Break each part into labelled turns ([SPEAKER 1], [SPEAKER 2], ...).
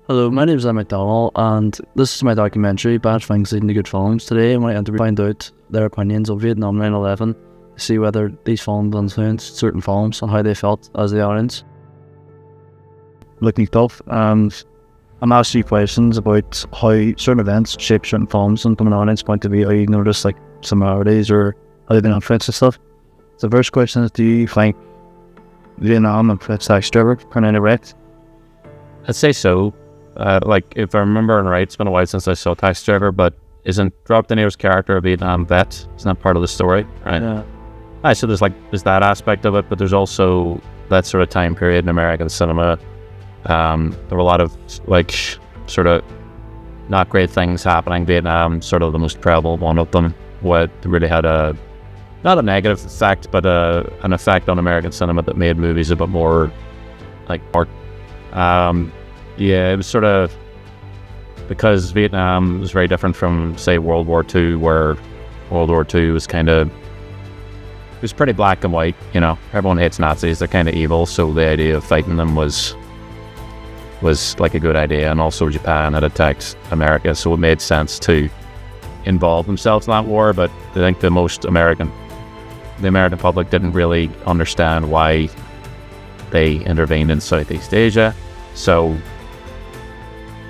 [SPEAKER 1] Hello, my name is Ed McDonald, and this is my documentary, Bad Things Leading to Good Films. Today, I want to interview find out their opinions of Vietnam 9/11, to see whether these films influenced certain films and how they felt as the audience. Looking tough, and I'm asking you questions about how certain events shape certain films, and from an audience point of view, how you notice like similarities or how they've been influenced and stuff. So the first question is, do you think Vietnam influenced Taxi Driver in any way?
[SPEAKER 2] I'd say so. If I remember right, it's been a while since I saw Taxi Driver, but isn't Robert De Niro's character a Vietnam vet? Isn't that part of the story? Right.
[SPEAKER 1] Yeah.
[SPEAKER 2] So there's that aspect of it, but there's also that sort of time period in American cinema. There were a lot of sort of not great things happening. Vietnam, sort of the most prevalent one of them, what really had not a negative effect, but an effect on American cinema that made movies a bit more like art. It was sort of because Vietnam was very different from, say, World War II, where World War II was it was pretty black and white. You know, everyone hates Nazis; they're kind of evil. So the idea of fighting them was like a good idea, and also Japan had attacked America, so it made sense to involve themselves in that war. But I think the American public didn't really understand why they intervened in Southeast Asia. So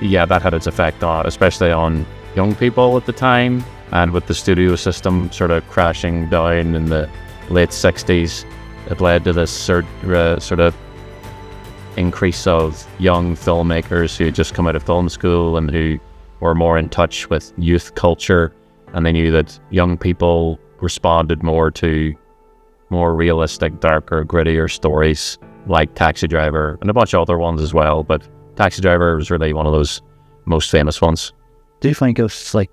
[SPEAKER 2] yeah, that had its effect especially on young people at the time, and with the studio system sort of crashing down in the late 60s, it led to this sort of increase of young filmmakers who had just come out of film school and who were more in touch with youth culture, and they knew that young people responded more to more realistic, darker, grittier stories like Taxi Driver and a bunch of other ones as well, but Taxi Driver was really one of those most famous ones.
[SPEAKER 1] Do you think if, say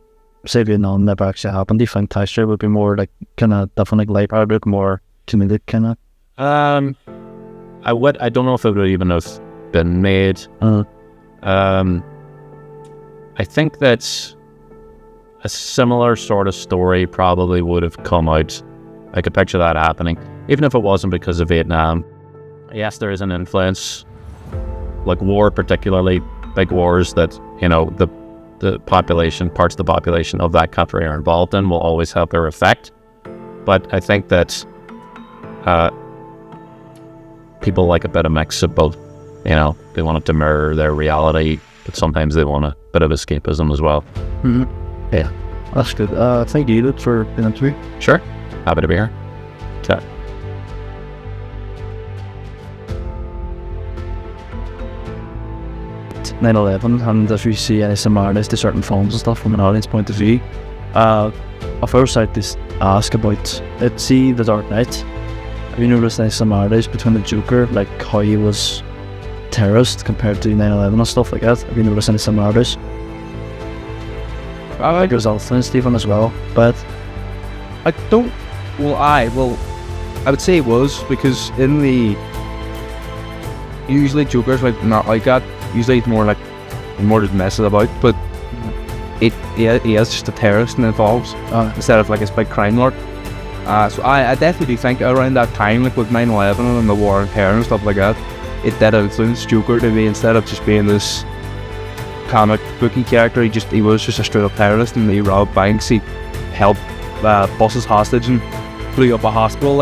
[SPEAKER 1] Vietnam never actually happened, do you think Taxi Driver would be more kind of different, lighthearted, more comedic kind of?
[SPEAKER 2] I don't know if it would even have been made. I think that a similar sort of story probably would have come out. I could picture that happening, even if it wasn't because of Vietnam. Yes, there is an influence, like war, particularly big wars that, the population, parts of the population of that country are involved in, will always have their effect. But I think that people like a bit of mix of both. They want it to mirror their reality, but sometimes they want a bit of escapism as well.
[SPEAKER 1] Mm-hmm. Yeah, that's good. Thank you, Luke, for being interviewed.
[SPEAKER 2] Sure, happy to be here. Okay.
[SPEAKER 1] "9/11", and if you see any similarities to certain films and stuff from an audience point of view, I first like to ask about it. See The Dark Knight. Have you noticed any similarities between the Joker, like how he was terrorist compared to 9/11 and stuff like that? Have you noticed any similarities? I like his influence, Stephen, as well, but
[SPEAKER 3] I don't. I would say it was, because usually Joker's not like that. Usually it's more just messing about, but he is just a terrorist and involves instead of his big crime lord. So I definitely do think around that time, with 9/11 and the war on terror and stuff like that, it did influence Joker to be, instead of just being this comic booky character, he was just a straight up terrorist, and he robbed banks, he held buses hostage and blew up a hospital.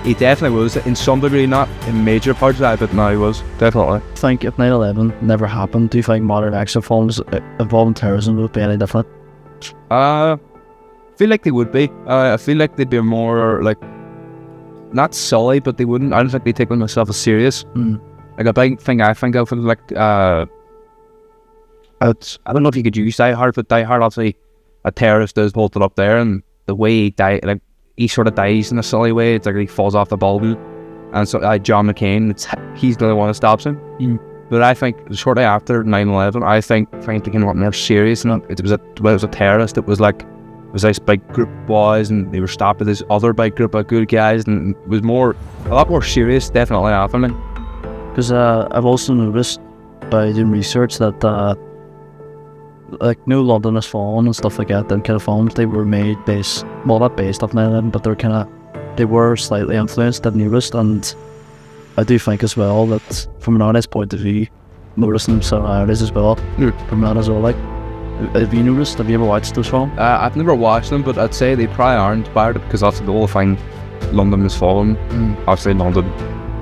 [SPEAKER 3] He definitely was, in some degree, not in major parts of that, but no, he was, definitely.
[SPEAKER 1] I think if 9/11 never happened, do you think modern action films involving terrorism would be any different?
[SPEAKER 3] I feel like they would be. I feel like they'd be more, not silly, but they wouldn't, I don't think they'd take themselves as serious. A big thing I think of, I don't know if you could use Die Hard, but Die Hard, obviously, a terrorist is bolted up there, and the way he died, he sort of dies in a silly way. It's like he falls off the building, and so John McCain, he's the only one that stops him. But I think shortly after 9/11, I think things became a lot more serious, and it was a terrorist. It was this big group of boys, and they were stopped by this other big group of good guys, and it was a lot more serious, definitely happening.
[SPEAKER 1] Because I've also noticed by doing research that London Has Fallen and stuff like that, them kind of films, they were made not based off 9/11, but they were slightly influenced, I've noticed. And I do think as well that from an audience point of view, noticing similarities as well from that as well. Like, have you noticed? Have you ever watched those films?
[SPEAKER 3] I've never watched them, but I'd say they probably are inspired because that's the whole thing. London is falling. Obviously, London.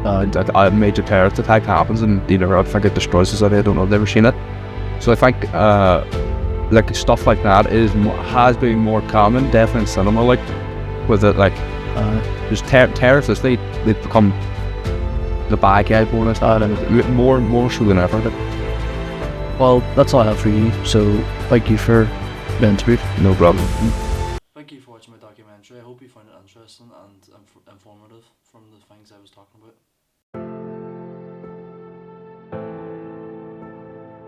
[SPEAKER 3] A major terrorist attack happens, and I think it destroys society. I don't know. I've never seen it, so I think like stuff like that has been more common, definitely in cinema. Like with it, like just terrorists, they become the bad guy bonus, and more so than ever.
[SPEAKER 1] Well, that's all I have for you. So thank you for the interview.
[SPEAKER 3] No problem.
[SPEAKER 1] Thank you for watching my documentary. I hope you found it interesting and informative from the things I was talking about.